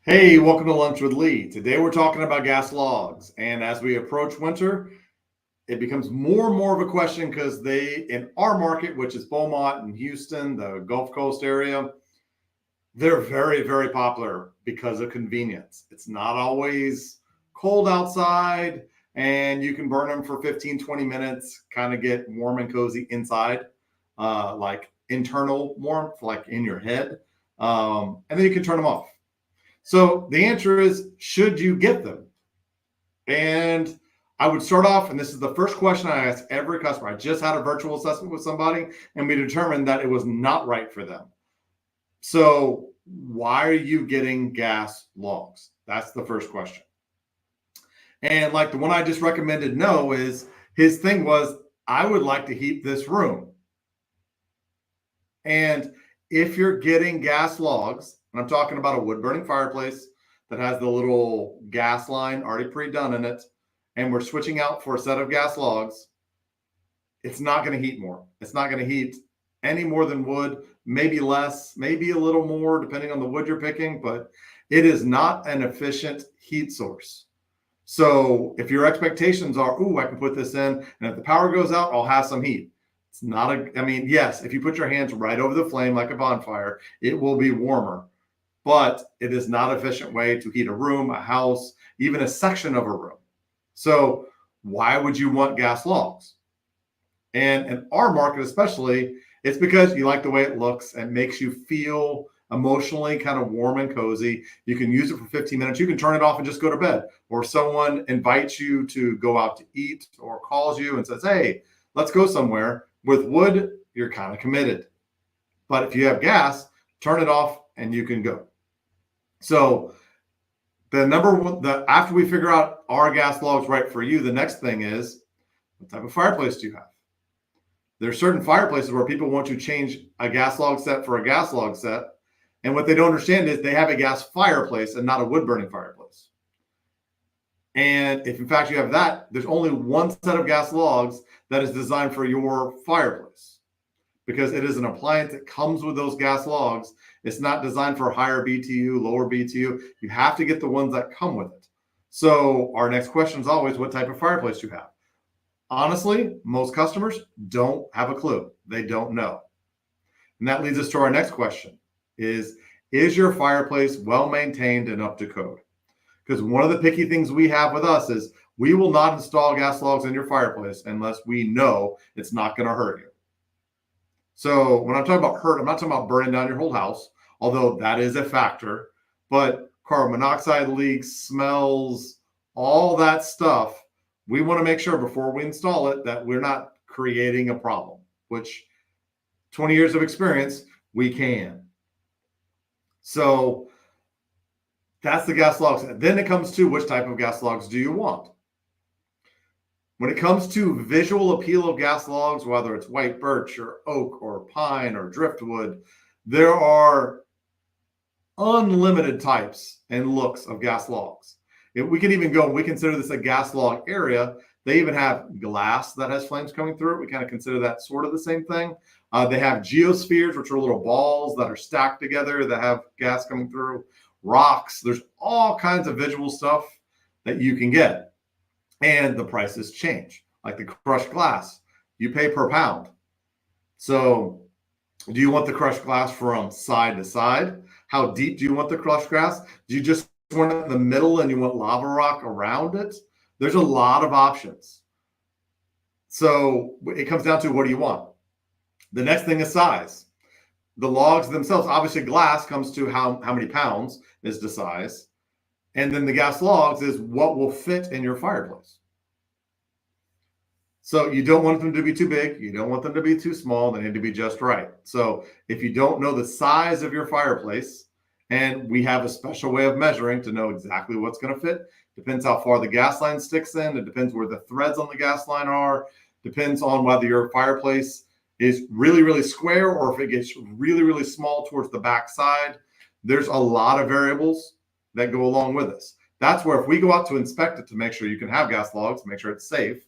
Hey, welcome to Lunch with Lee. Today we're talking about gas logs. And as we approach winter, it becomes more and more of a question because in our market, which is Beaumont and Houston, the Gulf Coast area, they're very, very popular because of convenience. It's not always cold outside and you can burn them for 15, 20 minutes, kind of get warm and cozy inside, like internal warmth, like in your head. And then you can turn them off. So the answer is, should you get them? And I would start off, and this is the first question I ask every customer. I just had a virtual assessment with somebody, and we determined that it was not right for them. So why are you getting gas logs? That's the first question. And like the one I just recommended, no, is his thing was, I would like to heat this room. And if you're getting gas logs, and I'm talking about a wood burning fireplace that has the little gas line already pre-done in it, and we're switching out for a set of gas logs, it's not going to heat more. It's not going to heat any more than wood, maybe less, maybe a little more, depending on the wood you're picking, but it is not an efficient heat source. So if your expectations are, ooh, I can put this in, and if the power goes out, I'll have some heat. It's not yes, if you put your hands right over the flame like a bonfire, it will be warmer, but it is not an efficient way to heat a room, a house, even a section of a room. So why would you want gas logs? And in our market especially, it's because you like the way it looks and makes you feel emotionally kind of warm and cozy. You can use it for 15 minutes. You can turn it off and just go to bed. Or someone invites you to go out to eat or calls you and says, hey, let's go somewhere. With wood, you're kind of committed. But if you have gas, turn it off and you can go. So after we figure out are gas logs right for you, the next thing is, what type of fireplace do you have? There's certain fireplaces where people want to change a gas log set for a gas log set. And what they don't understand is they have a gas fireplace and not a wood burning fireplace. And if in fact you have that, there's only one set of gas logs that is designed for your fireplace, because it is an appliance that comes with those gas logs. It's not designed for higher BTU, lower BTU. You have to get the ones that come with it. So our next question is always, what type of fireplace do you have? Honestly, most customers don't have a clue. They don't know. And that leads us to our next question is your fireplace well maintained and up to code? Because one of the picky things we have with us is we will not install gas logs in your fireplace unless we know it's not going to hurt you. So when I'm talking about hurt, I'm not talking about burning down your whole house, although that is a factor, but carbon monoxide leaks, smells, all that stuff, we want to make sure before we install it that we're not creating a problem, which 20 years of experience, we can. So that's the gas logs. Then it comes to which type of gas logs do you want? When it comes to visual appeal of gas logs, whether it's white birch or oak or pine or driftwood, there are unlimited types and looks of gas logs. We can even we consider this a gas log area. They even have glass that has flames coming through it. We kind of consider that sort of the same thing. They have geospheres, which are little balls that are stacked together that have gas coming through. Rocks. There's all kinds of visual stuff that you can get. And the prices change. Like the crushed glass, you pay per pound. So do you want the crushed glass from side to side? How deep do you want the crushed glass? Do you just want it in the middle and you want lava rock around it? There's a lot of options. So it comes down to, what do you want? The next thing is size. The logs themselves, obviously glass comes to how many pounds is the size. And then the gas logs is what will fit in your fireplace. So you don't want them to be too big. You don't want them to be too small. They need to be just right. So if you don't know the size of your fireplace, and we have a special way of measuring to know exactly what's going to fit, depends how far the gas line sticks in. It depends where the threads on the gas line are. Depends on whether your fireplace is really, really square or if it gets really, really small towards the back side. There's a lot of variables that go along with this. That's where if we go out to inspect it to make sure you can have gas logs, make sure it's safe,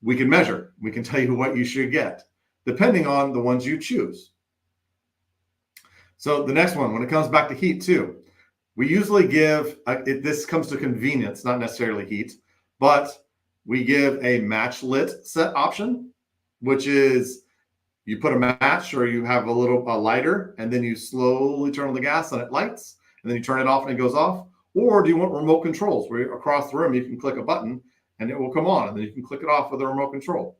we can measure. We can tell you what you should get, depending on the ones you choose. So the next one, when it comes back to heat too, We usually give, this comes to convenience, not necessarily heat, but we give a match lit set option, which is you put a match or you have a lighter, and then you slowly turn on the gas and it lights, and then you turn it off and it goes off. Or do you want remote controls where across the room you can click a button and it will come on, and then you can click it off with a remote control?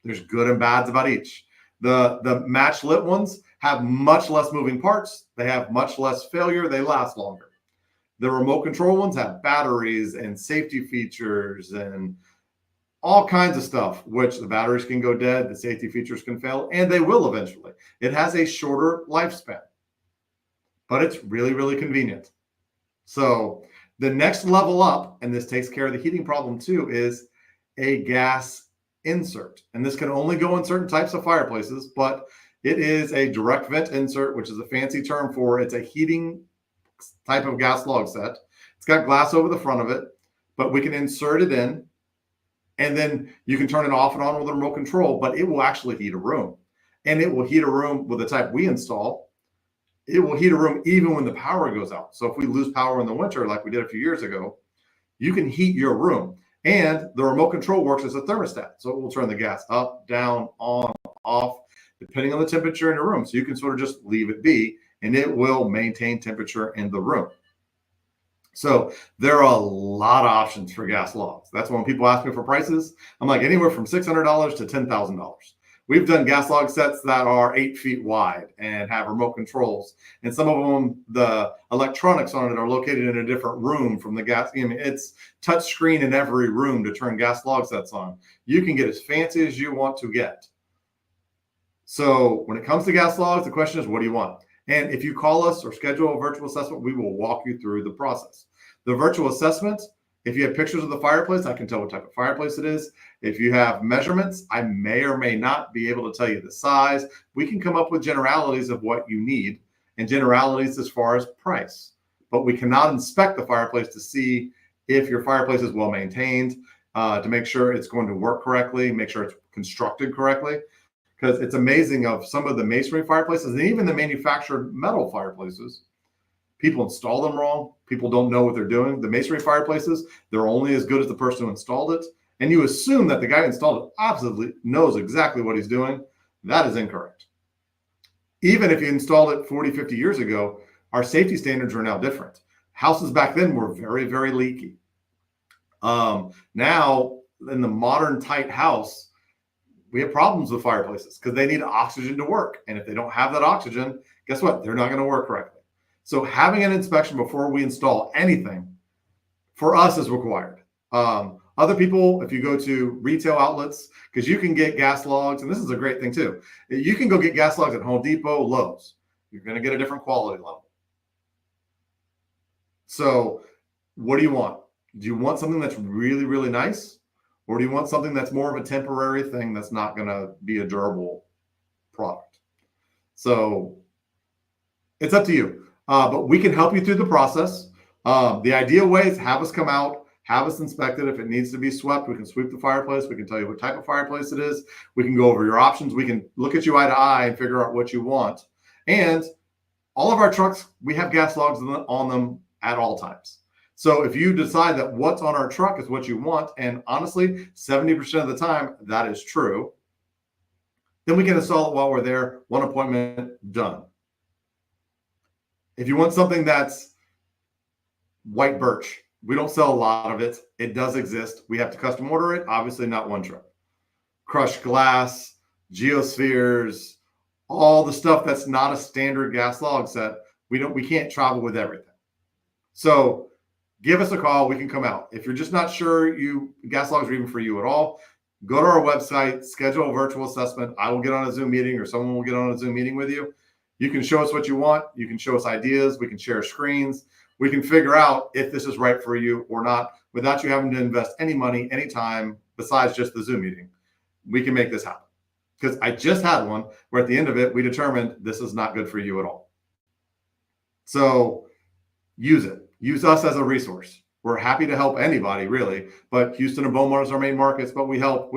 There's good and bads about each. The match lit ones have much less moving parts. They have much less failure. They last longer. The remote control ones have batteries and safety features and all kinds of stuff, which the batteries can go dead, the safety features can fail, and they will eventually. It has a shorter lifespan, but it's really, really convenient. So the next level up, and this takes care of the heating problem too, is a gas insert. And this can only go in certain types of fireplaces, but it is a direct vent insert, which is a fancy term for it's a heating type of gas log set. It's got glass over the front of it, but we can insert it in, and then you can turn it off and on with a remote control, but it will actually heat a room. And it will heat a room with the type we install. It will heat a room even when the power goes out. So if we lose power in the winter, like we did a few years ago, you can heat your room. And the remote control works as a thermostat. So it will turn the gas up, down, on, off, depending on the temperature in your room. So you can sort of just leave it be, and it will maintain temperature in the room. So there are a lot of options for gas logs. That's when people ask me for prices. I'm like, anywhere from $600 to $10,000. We've done gas log sets that are 8 feet wide and have remote controls. And some of them, the electronics on it are located in a different room from the gas. I mean, it's touch screen in every room to turn gas log sets on. You can get as fancy as you want to get. So when it comes to gas logs, the question is, what do you want? And if you call us or schedule a virtual assessment, we will walk you through the process. The virtual assessment, if you have pictures of the fireplace, I can tell what type of fireplace it is. If you have measurements, I may or may not be able to tell you the size. We can come up with generalities of what you need and generalities as far as price. But we cannot inspect the fireplace to see if your fireplace is well maintained, to make sure it's going to work correctly, make sure it's constructed correctly. Because it's amazing of some of the masonry fireplaces and even the manufactured metal fireplaces, people install them wrong. People don't know what they're doing. The masonry fireplaces, they're only as good as the person who installed it. And you assume that the guy who installed it absolutely knows exactly what he's doing. That is incorrect. Even if you installed it 40, 50 years ago, our safety standards are now different. Houses back then were very, very leaky. Now, in the modern tight house, we have problems with fireplaces because they need oxygen to work. And if they don't have that oxygen, guess what? They're not going to work correctly. So having an inspection before we install anything for us is required. Other people, if you go to retail outlets, because you can get gas logs, and this is a great thing too. You can go get gas logs at Home Depot, Lowe's. You're going to get a different quality level. So what do you want? Do you want something that's really, really nice? Or do you want something that's more of a temporary thing that's not going to be a durable product? So it's up to you. But we can help you through the process. The ideal way is have us come out, have us inspect it. If it needs to be swept, we can sweep the fireplace. We can tell you what type of fireplace it is. We can go over your options. We can look at you eye to eye and figure out what you want. And all of our trucks, we have gas logs on them at all times. So if you decide that what's on our truck is what you want, and honestly, 70% of the time that is true, then we can install it while we're there, one appointment, done. If you want something that's white birch, we don't sell a lot of it. It does exist. We have to custom order it. Obviously not one truck. Crushed glass, geospheres, all the stuff that's not a standard gas log set. We can't travel with everything. So give us a call. We can come out. If you're just not sure gas logs are even for you at all, go to our website, schedule a virtual assessment. I will get on a Zoom meeting or someone will get on a Zoom meeting with you. You can show us what you want. You can show us ideas. We can share screens. We can figure out if this is right for you or not without you having to invest any money, any time besides just the Zoom meeting. We can make this happen. Because I just had one where at the end of it, we determined this is not good for you at all. So use it. Use us as a resource. We're happy to help anybody, really, but Houston and Beaumont is our main markets, but we help.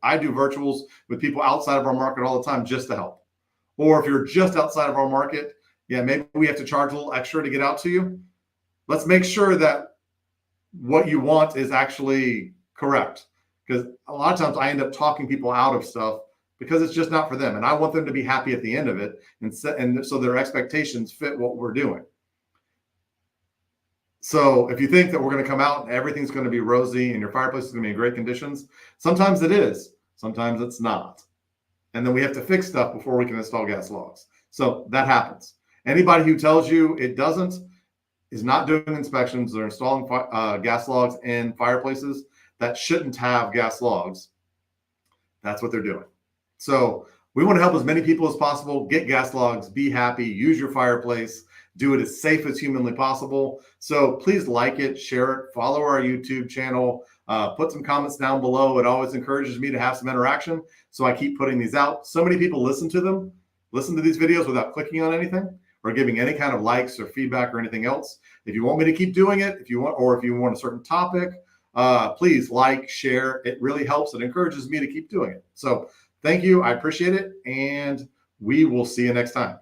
I do virtuals with people outside of our market all the time just to help. Or if you're just outside of our market, yeah, maybe we have to charge a little extra to get out to you. let's make sure that what you want is actually correct. Because a lot of times I end up talking people out of stuff because it's just not for them. And I want them to be happy at the end of it. And so their expectations fit what we're doing. So if you think that we're going to come out and everything's going to be rosy and your fireplace is going to be in great conditions, sometimes it is, sometimes it's not. And then we have to fix stuff before we can install gas logs. So that happens. Anybody who tells you it doesn't is not doing inspections. They're installing gas logs in fireplaces that shouldn't have gas logs. That's what they're doing. So we want to help as many people as possible get gas logs, be happy, use your fireplace, do it as safe as humanly possible. So please like it, share it, follow our YouTube channel, put some comments down below. It always encourages me to have some interaction. So I keep putting these out. So many people listen to these videos without clicking on anything or giving any kind of likes or feedback or anything else. If you want me to keep doing it, if you want a certain topic, please like, share. It really helps. It encourages me to keep doing it. So thank you. I appreciate it. And we will see you next time.